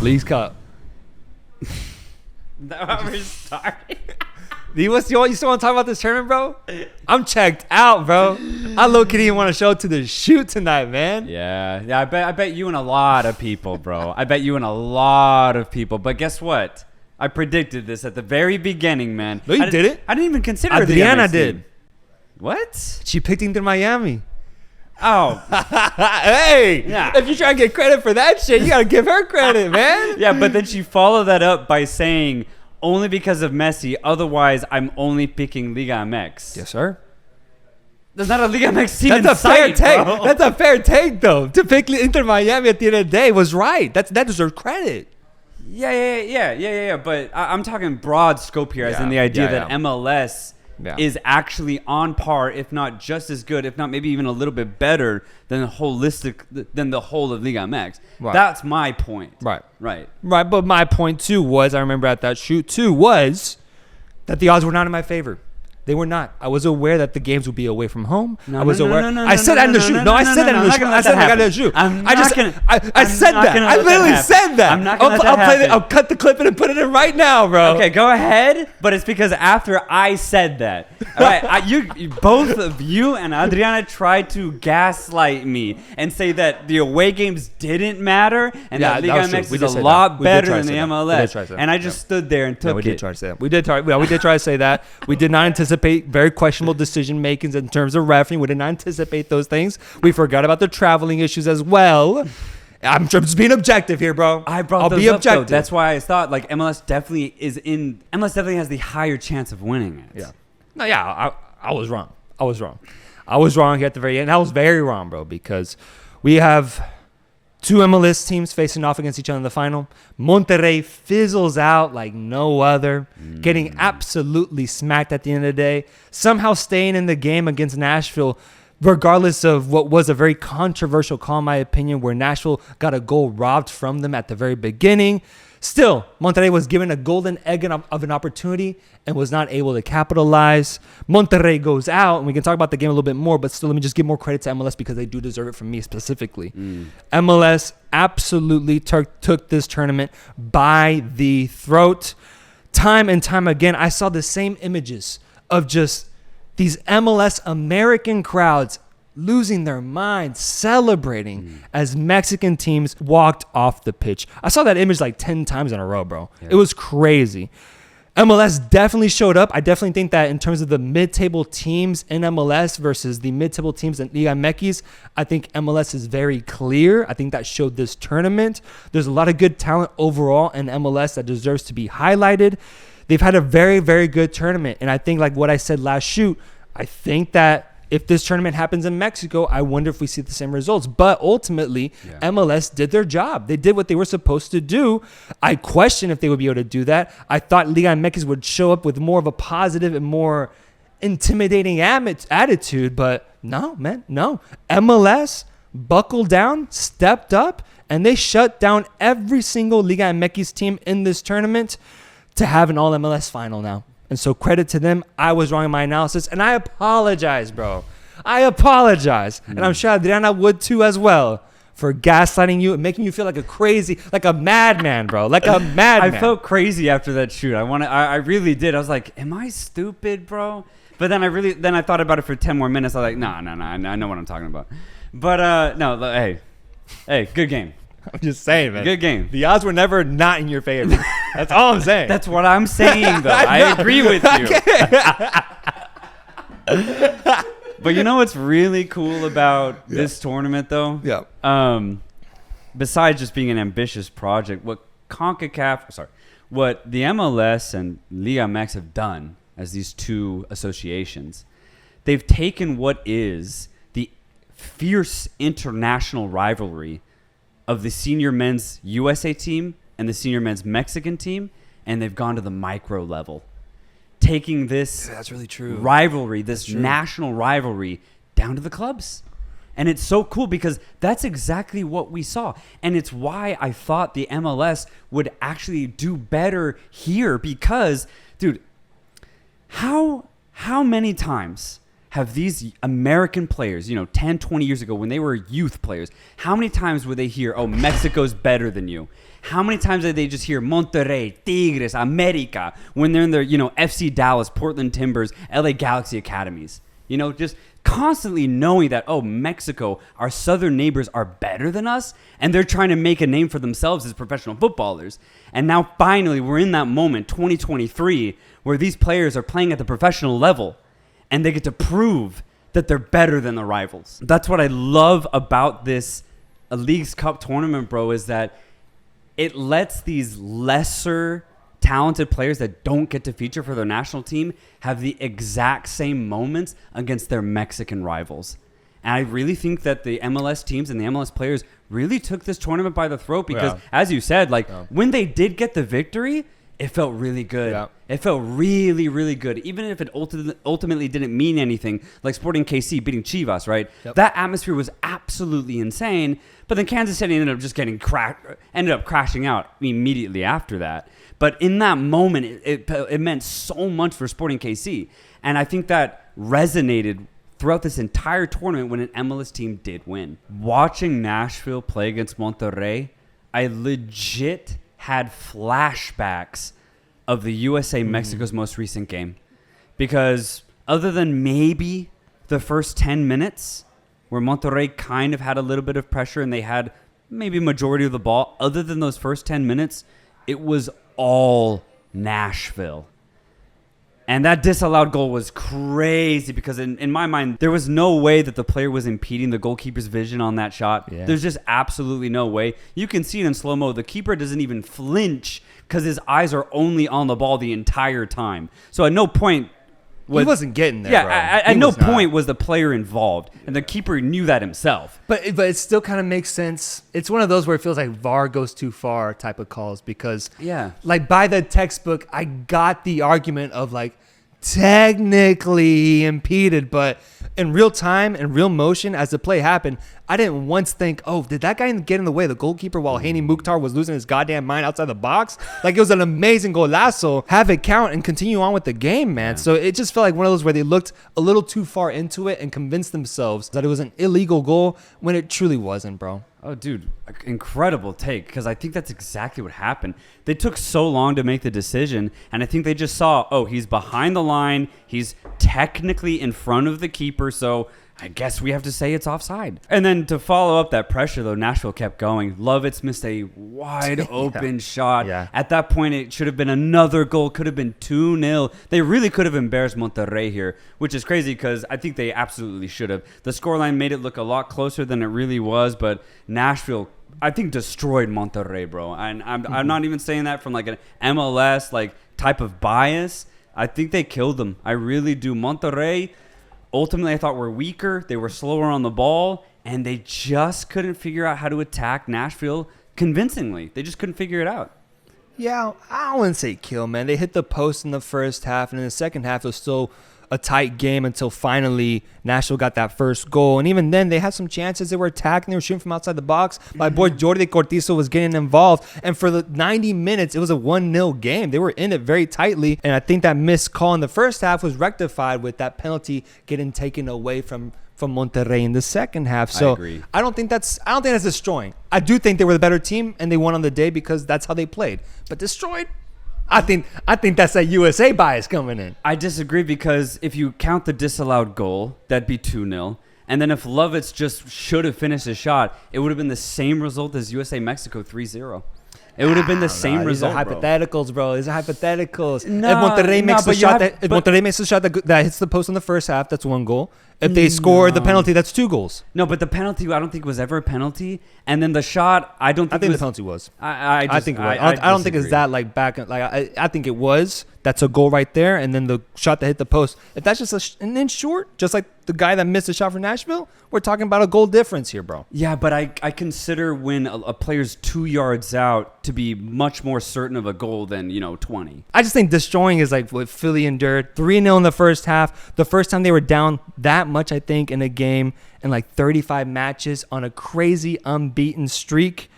Leagues Cup. That we're starting. You still want to talk about this tournament, bro? I'm checked out, bro. I low-key didn't want to show up to the shoot tonight, man. Yeah. I bet you and a lot of people, bro. I bet you and a lot of people. But guess what? I predicted this at the very beginning, man. No, you didn't. I didn't even consider Adriana the did. team. What? She picked Inter Miami. Oh. Hey, Yeah. if you try to get credit for that shit, you got to give her credit, man. Yeah, but then she followed that up by saying, only because of Messi, otherwise I'm only picking Liga MX. Yes, sir. There's not a Liga MX team That's in a fair sight, take. bro. That's a fair take, though. To pick Inter Miami at the end of the day was right. That deserves credit. Yeah. But I'm talking broad scope here, as in the idea that MLS is actually on par, if not just as good, if not maybe even a little bit better than the whole of Liga MX. Right. That's my point. Right. Right. But my point, too, was, I remember at that shoot, too, was that the odds were not in my favor. They were not. I was aware that the games would be away from home. I was aware. I said that in the shoot. No, I said that in the shoot. I said that in the shoot. I said that. I literally said that. I'm not going to let that happen. I'll cut the clip in and put it in right now, bro. Okay, go ahead. But it's because after I said that, all right, you both of you and Adriana tried to gaslight me and say that the away games didn't matter and that Liga MX is a lot better than the MLS. And I just stood there and took it. We did try to say that. We did try to say that. We did not anticipate very questionable decision makings in terms of refereeing. We did not anticipate those things. We forgot about the traveling issues as well. I'm just being objective here, bro. I'll be objective. Though. That's why I thought like MLS definitely has the higher chance of winning it. Yeah. No, yeah, I was wrong. I was wrong here at the very end. I was very wrong, bro, because we have two MLS teams facing off against each other in the final. Monterrey fizzles out like no other, getting absolutely smacked at the end of the day, somehow staying in the game against Nashville, regardless of what was a very controversial call, in my opinion, where Nashville got a goal robbed from them at the very beginning. Still, Monterrey was given a golden egg of an opportunity and was not able to capitalize. Monterrey goes out, and we can talk about the game a little bit more, but still, let me just give more credit to MLS because they do deserve it from me specifically. MLS absolutely took this tournament by the throat. Time and time again, I saw the same images of just these MLS American crowds losing their minds, celebrating as Mexican teams walked off the pitch. I saw that image like 10 times in a row, bro. Yeah. It was crazy. MLS definitely showed up. I definitely think that in terms of the mid-table teams in MLS versus the mid-table teams in Liga MX, I think MLS is very clear. I think that showed this tournament. There's a lot of good talent overall in MLS that deserves to be highlighted. They've had a very, very good tournament. And I think like what I said last shoot, I think that if this tournament happens in Mexico, I wonder if we see the same results. But ultimately, MLS did their job. They did what they were supposed to do. I question if they would be able to do that. I thought Liga MX would show up with more of a positive and more intimidating attitude. But no, man, no. MLS buckled down, stepped up, and they shut down every single Liga MX team in this tournament to have an all-MLS final now. And so credit to them. I was wrong in my analysis, and I apologize, bro. I apologize. And I'm sure Adriana would too as well for gaslighting you and making you feel like a madman, bro. Like a madman. I felt crazy after that shoot. I really did. I was like, am I stupid, bro? But then I thought about it for 10 more minutes. I was like, no, I know what I'm talking about. But no, hey, good game. I'm just saying, man. Good game. The odds were never not in your favor. That's all I'm saying. That's what I'm saying, though. I agree with you. But you know what's really cool about this tournament, though? Yeah. Besides just being an ambitious project, what the MLS and Liga MX have done as these two associations, they've taken what is the fierce international rivalry of the senior men's USA team and the senior men's Mexican team, and they've gone to the micro level, taking this that's really true. rivalry, this national rivalry, down to the clubs. And it's so cool because that's exactly what we saw. And it's why I thought the MLS would actually do better here because, dude, how many times have these American players, 10, 20 years ago when they were youth players, how many times would they hear, oh, Mexico's better than you? How many times did they just hear Monterrey, Tigres, America when they're in their, FC Dallas, Portland Timbers, LA Galaxy academies? Just constantly knowing that, Mexico, our southern neighbors are better than us, and they're trying to make a name for themselves as professional footballers. And now finally we're in that moment, 2023, where these players are playing at the professional level, and they get to prove that they're better than the rivals. That's what I love about this Leagues Cup tournament, bro, is that it lets these lesser talented players that don't get to feature for their national team have the exact same moments against their Mexican rivals. And I really think that the MLS teams and the MLS players really took this tournament by the throat because, as you said, when they did get the victory, it felt really good. Yeah. It felt really, really good. Even if it ultimately didn't mean anything, like Sporting KC beating Chivas, right? Yep. That atmosphere was absolutely insane. But then Kansas City ended up just ended up crashing out immediately after that. But in that moment, it meant so much for Sporting KC. And I think that resonated throughout this entire tournament when an MLS team did win. Watching Nashville play against Monterrey, I legit had flashbacks of the USA-Mexico's most recent game. Because other than maybe the first 10 minutes, where Monterrey kind of had a little bit of pressure and they had maybe majority of the ball, other than those first 10 minutes, it was all Nashville. And that disallowed goal was crazy because in my mind, there was no way that the player was impeding the goalkeeper's vision on that shot. Yeah. There's just absolutely no way. You can see it in slow-mo. The keeper doesn't even flinch because his eyes are only on the ball the entire time. So at no point... he wasn't getting there, yeah, bro. At no point was the player involved, and the keeper knew that himself. But it still kind of makes sense. It's one of those where it feels like VAR goes too far type of calls because, by the textbook, I got the argument of technically he impeded, but in real time, in real motion, as the play happened, I didn't once think, did that guy get in the way of the goalkeeper while Haney Mukhtar was losing his goddamn mind outside the box? It was an amazing golazo. Have it count and continue on with the game, man. Yeah. So it just felt like one of those where they looked a little too far into it and convinced themselves that it was an illegal goal when it truly wasn't, bro. Oh, dude, incredible take, because I think that's exactly what happened. They took so long to make the decision, and I think they just saw, he's behind the line, he's technically in front of the keeper, so I guess we have to say it's offside. And then to follow up that pressure, though, Nashville kept going. Lovitz missed a wide open shot. Yeah. At that point, it should have been another goal. Could have been 2-0. They really could have embarrassed Monterrey here, which is crazy because I think they absolutely should have. The scoreline made it look a lot closer than it really was, but Nashville, I think, destroyed Monterrey, bro. And I'm not even saying that from an MLS type of bias. I think they killed them. I really do. Monterrey, ultimately, I thought were weaker. They were slower on the ball, and they just couldn't figure out how to attack Nashville convincingly. They just couldn't figure it out. Yeah, I wouldn't say kill, man. They hit the post in the first half, and in the second half, it was still a tight game until finally Nashville got that first goal. And even then, they had some chances. They were attacking. They were shooting from outside the box. My boy Jordi Cortizo was getting involved. And for the 90 minutes, it was a 1-0 game. They were in it very tightly. And I think that missed call in the first half was rectified with that penalty getting taken away from Monterrey in the second half. So I agree. I don't think that's destroying. I do think they were the better team and they won on the day because that's how they played. But destroyed? I think that's that USA bias coming in. I disagree because if you count the disallowed goal, that'd be 2-0. And then if Lovitz just should have finished his shot, it would have been the same result as USA-Mexico 3-0. It would have been the same result, These are hypotheticals, bro. These are hypotheticals. No, if Monterrey makes a shot that hits the post in the first half, that's 1 goal. If they score the penalty, that's 2 goals. No, but the penalty, I don't think was ever a penalty. And then the shot, I think the penalty was. I think it was. I don't think it's that back. I think it was. That's a goal right there. And then the shot that hit the post. If that's just an inch short, just like the guy that missed a shot for Nashville, we're talking about a goal difference here, bro. Yeah, but I consider when a player's 2 yards out to be much more certain of a goal than 20. I just think destroying is like what Philly endured. 3-0 in the first half. The first time they were down that much, I think, in a game in 35 matches on a crazy unbeaten streak.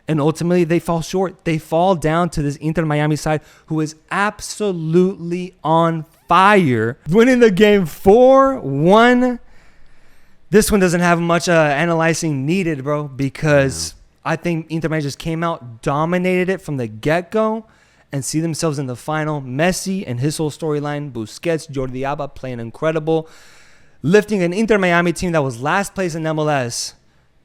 And ultimately, they fall short. They fall down to this Inter Miami side who is absolutely on fire. Winning the game 4-1. This one doesn't have much analyzing needed, bro, because I think Inter Miami just came out, dominated it from the get-go, and see themselves in the final. Messi and his whole storyline, Busquets, Jordi Alba playing incredible, lifting an Inter Miami team that was last place in MLS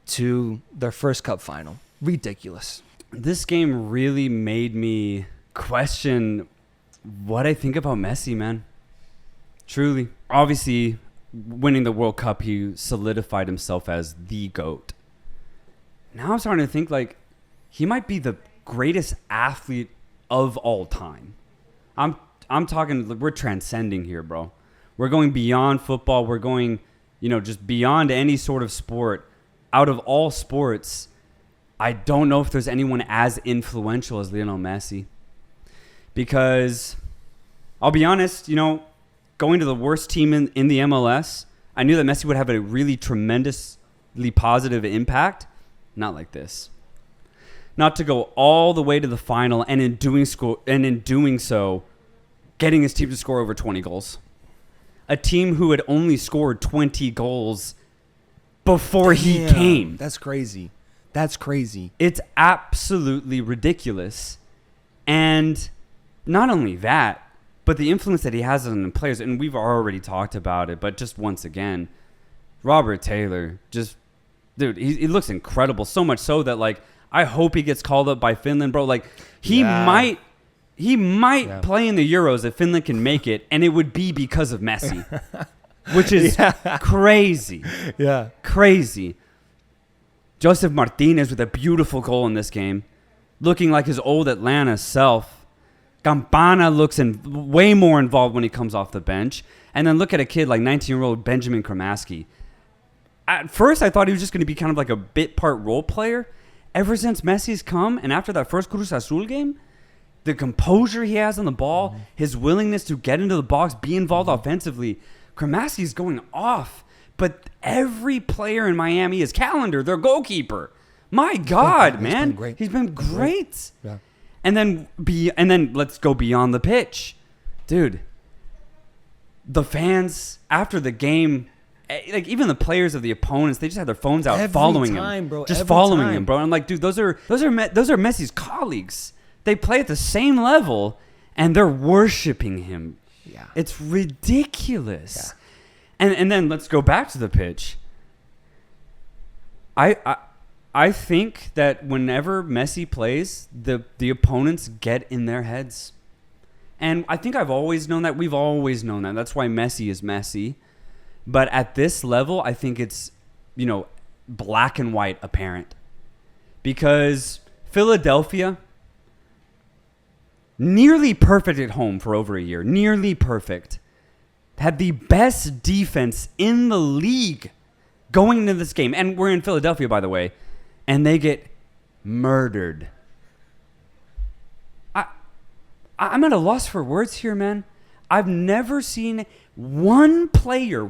to their first cup final. Ridiculous. This game really made me question what I think about Messi, man. Truly. Obviously, winning the World Cup, he solidified himself as the GOAT. Now I'm starting to think like he might be the greatest athlete of all time. I'm talking, we're transcending here, bro. We're going beyond football. We're going, just beyond any sort of sport. Out of all sports, I don't know if there's anyone as influential as Lionel Messi. Because I'll be honest, going to the worst team in the MLS, I knew that Messi would have a really tremendously positive impact. Not like this. Not to go all the way to the final and in doing so, getting his team to score over 20 goals. A team who had only scored 20 goals before he came. That's crazy. That's crazy. It's absolutely ridiculous. And not only that, but the influence that he has on the players, and we've already talked about it, but just once again, Robert Taylor, dude, he looks incredible. So much so that, I hope he gets called up by Finland, bro. He might play in the Euros if Finland can make it, and it would be because of Messi, which is crazy. Yeah. Crazy. Joseph Martinez with a beautiful goal in this game, looking like his old Atlanta self. Campana looks way more involved when he comes off the bench. And then look at a kid like 19-year-old Benjamin Kramaski. At first, I thought he was just going to be kind of like a bit part role player. Ever since Messi's come, and after that first Cruz Azul game, the composure he has on the ball, his willingness to get into the box, be involved offensively, Kramaski's going off. But every player in Miami is Calendar, their goalkeeper. My God, man. He's been great. Yeah. And then let's go beyond the pitch. Dude, the fans after the game, even the players of the opponents, they just had their phones out following him. Bro, just following him, bro. I'm like, dude, those are Messi's colleagues. They play at the same level and they're worshiping him. Yeah. It's ridiculous. Yeah. And then let's go back to the pitch. I think that whenever Messi plays, the opponents get in their heads. And I think I've always known that. We've always known that. That's why Messi is Messi. But at this level, I think it's, black and white apparent. Because Philadelphia, nearly perfect at home for over a year. Nearly perfect. Had the best defense in the league going into this game. And we're in Philadelphia, by the way. And they get murdered. I'm at a loss for words here, man. I've never seen one player,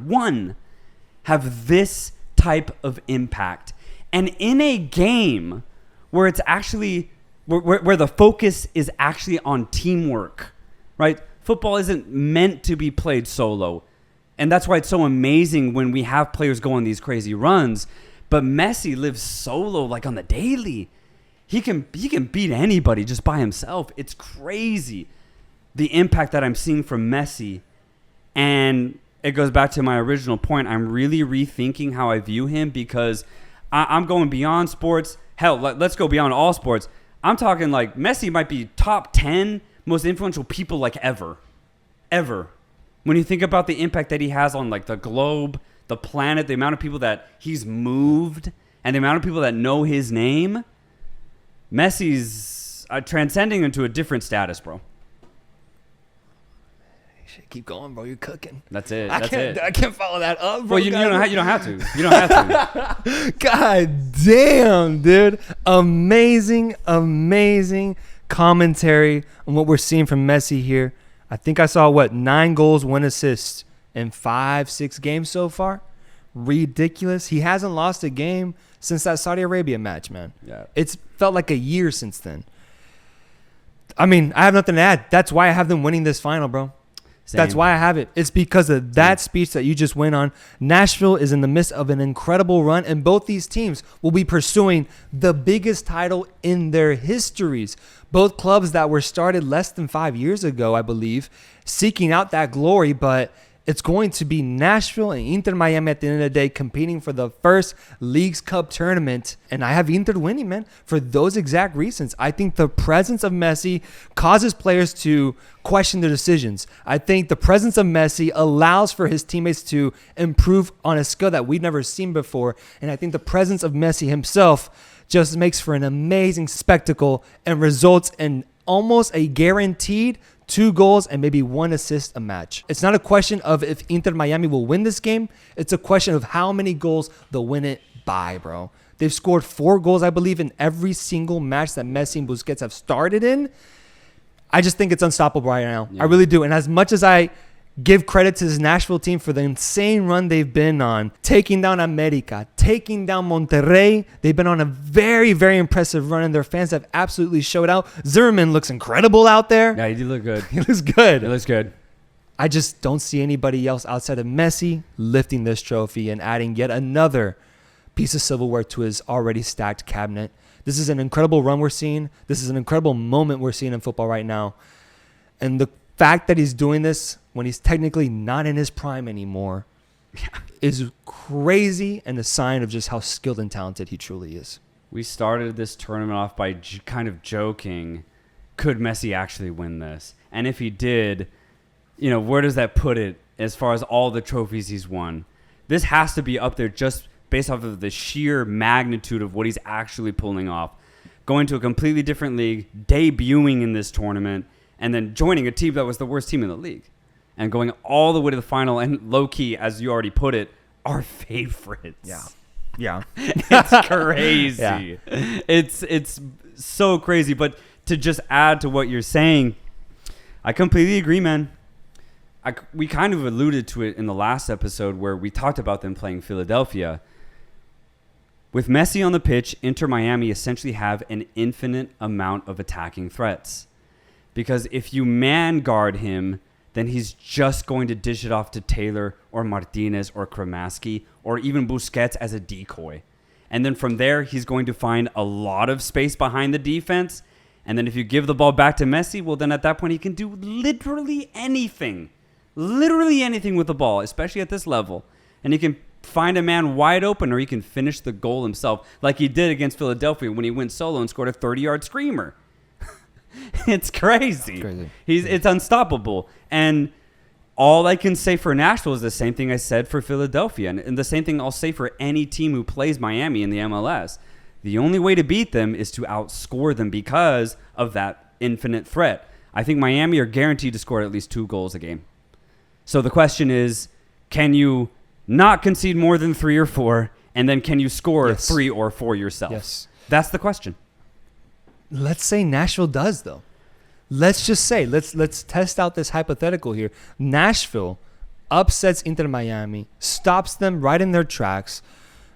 have this type of impact. And in a game where it's actually, where the focus is actually on teamwork, right? Football isn't meant to be played solo. And that's why it's so amazing when we have players go on these crazy runs. But Messi lives solo, on the daily. He can beat anybody just by himself. It's crazy, the impact that I'm seeing from Messi. And it goes back to my original point. I'm really rethinking how I view him because I'm going beyond sports. Hell, let's go beyond all sports. I'm talking Messi might be top 10 most influential people ever. Ever. When you think about the impact that he has on the globe, the planet, the amount of people that he's moved, and the amount of people that know his name, Messi's transcending into a different status, bro. Keep going, bro. You're cooking. That's it. I can't follow that up, bro. Well, you don't have to. You don't have to. God damn, dude. Amazing commentary on what we're seeing from Messi here. I think I saw 9 goals, 1 assist in 5-6 games so far. Ridiculous. He hasn't lost a game since that Saudi Arabia match, man. Yeah. It's felt like a year since then. I mean, I have nothing to add. That's why I have them winning this final, bro. That's why I have it. It's because of that speech that you just went on. Nashville is in the midst of an incredible run, and both these teams will be pursuing the biggest title in their histories. Both clubs that were started less than 5 years ago, I believe, seeking out that glory, but it's going to be Nashville and Inter Miami at the end of the day competing for the first Leagues Cup tournament. And I have Inter winning, man, for those exact reasons. I think the presence of Messi causes players to question their decisions. I think the presence of Messi allows for his teammates to improve on a skill that we've never seen before. And I think the presence of Messi himself just makes for an amazing spectacle and results in almost a guaranteed 2 goals and maybe 1 assist a match. It's not a question of if Inter Miami will win this game. It's a question of how many goals they'll win it by, bro. They've scored 4 goals, I believe, in every single match that Messi and Busquets have started in. I just think it's unstoppable right now. Yeah. I really do. And as much as I give credit to this Nashville team for the insane run they've been on, taking down America, taking down Monterrey. They've been on a very, very impressive run, and their fans have absolutely showed out. Zimmerman looks incredible out there. Yeah, he did look good. He looks good. He looks good. I just don't see anybody else outside of Messi lifting this trophy and adding yet another piece of silverware to his already stacked cabinet. This is an incredible run we're seeing. This is an incredible moment we're seeing in football right now. And the fact that he's doing this when he's technically not in his prime anymore is crazy and a sign of just how skilled and talented he truly is. We started this tournament off by kind of joking, could Messi actually win this? And if he did, where does that put it as far as all the trophies he's won? This has to be up there just based off of the sheer magnitude of what he's actually pulling off. Going to a completely different league, debuting in this tournament, and then joining a team that was the worst team in the league. And going all the way to the final, and low-key, as you already put it, our favorites. Yeah. It's crazy. Yeah. It's so crazy. But to just add to what you're saying, I completely agree, man. We kind of alluded to it in the last episode where we talked about them playing Philadelphia. With Messi on the pitch, Inter Miami essentially have an infinite amount of attacking threats. Because if you man guard him, then he's just going to dish it off to Taylor or Martinez or Kremaski or even Busquets as a decoy. And then from there, he's going to find a lot of space behind the defense. And then if you give the ball back to Messi, well, then at that point, he can do literally anything with the ball, especially at this level. And he can find a man wide open, or he can finish the goal himself like he did against Philadelphia when he went solo and scored a 30-yard screamer. It's crazy. It's unstoppable. And all I can say for Nashville is the same thing I said for Philadelphia. And the same thing I'll say for any team who plays Miami in the MLS. The only way to beat them is to outscore them because of that infinite threat. I think Miami are guaranteed to score at least 2 goals a game. So the question is, can you not concede more than 3 or 4? And then can you score 3 or 4 yourself? Yes. That's the question. Let's say Nashville does, though. Let's just say, let's test out this hypothetical here. Nashville upsets Inter Miami, stops them right in their tracks.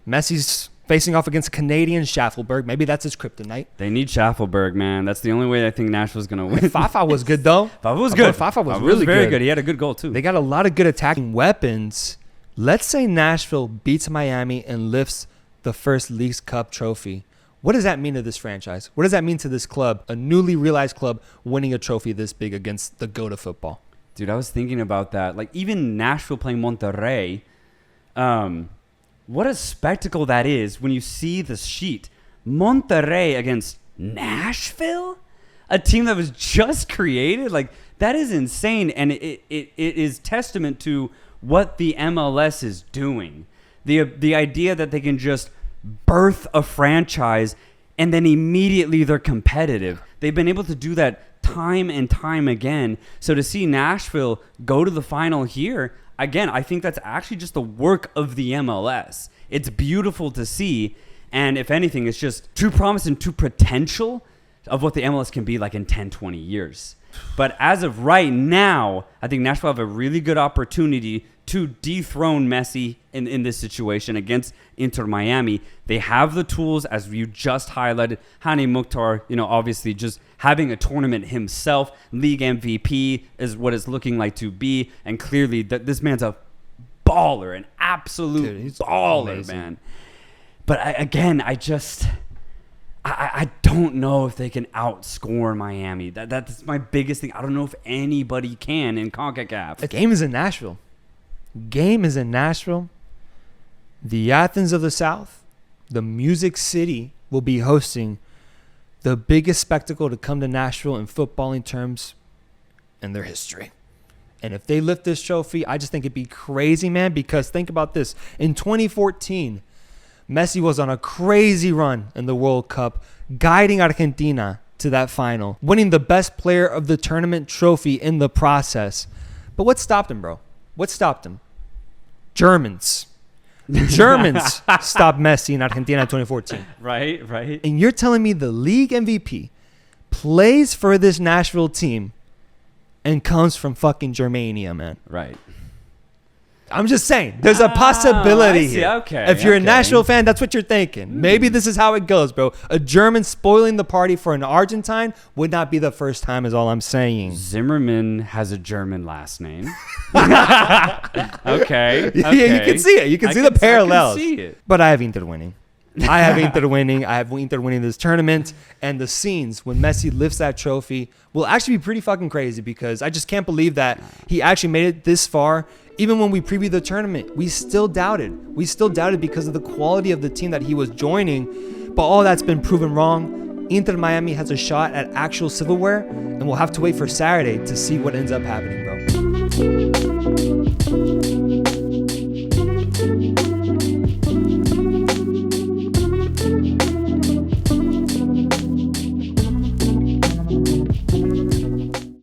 Messi's facing off against Canadian Schaffelberg. Maybe that's his kryptonite. They need Schaffelberg, man. That's the only way I think Nashville's going to win. Fafa was good, though. Fafa was good. Fafa was really very good. good. He had a good goal, too. They got a lot of good attacking weapons. Let's say Nashville beats Miami and lifts the first Leagues Cup trophy. What does that mean to this franchise? What does that mean to this club, a newly realized club winning a trophy this big against the GOAT of football? Dude, I was thinking about that. Like, even Nashville playing Monterrey, what a spectacle that is when you see the sheet. Monterrey against Nashville? A team that was just created? Like, that is insane. And it is testament to what the MLS is doing. The idea that they can just birth a franchise and then immediately they're competitive. They've been able to do that time and time again. So to see Nashville go to the final here, again, I think that's actually just the work of the MLS. It's beautiful to see. And if anything, it's just true promise and true potential of what the MLS can be like in 10, 20 years. But as of right now, I think Nashville have a really good opportunity to dethrone Messi in this situation against Inter Miami. They have the tools, as you just highlighted. Hani Mukhtar, obviously just having a tournament himself, league MVP is what it's looking like to be. And clearly, this man's a baller, an absolute baller, amazing. Man. But I don't know if they can outscore Miami. That's my biggest thing. I don't know if anybody can in CONCACAF. The game is in Nashville. The Athens of the South, the Music City, will be hosting the biggest spectacle to come to Nashville in footballing terms in their history. And if they lift this trophy, I just think it'd be crazy, man, because think about this. In 2014, Messi was on a crazy run in the World Cup, guiding Argentina to that final, winning the best player of the tournament trophy in the process. But what stopped him, bro? What stopped him? Germans. The Germans stopped Messi in Argentina in 2014. Right. And you're telling me the league MVP plays for this Nashville team and comes from fucking Germania, man. Right. I'm just saying, there's a possibility here. Okay. If you're a Nashville fan, that's what you're thinking. Maybe this is how it goes, bro. A German spoiling the party for an Argentine would not be the first time, is all I'm saying. Zimmerman has a German last name. Okay. Yeah, you can see it. You can see the parallels. I can see it. But I have Inter winning. I have Inter winning this tournament. And the scenes when Messi lifts that trophy will actually be pretty fucking crazy, because I just can't believe that he actually made it this far. Even when we previewed the tournament, we still doubted. Because of the quality of the team that he was joining. But all that's been proven wrong. Inter Miami has a shot at actual silverware, and we'll have to wait for Saturday to see what ends up happening, bro.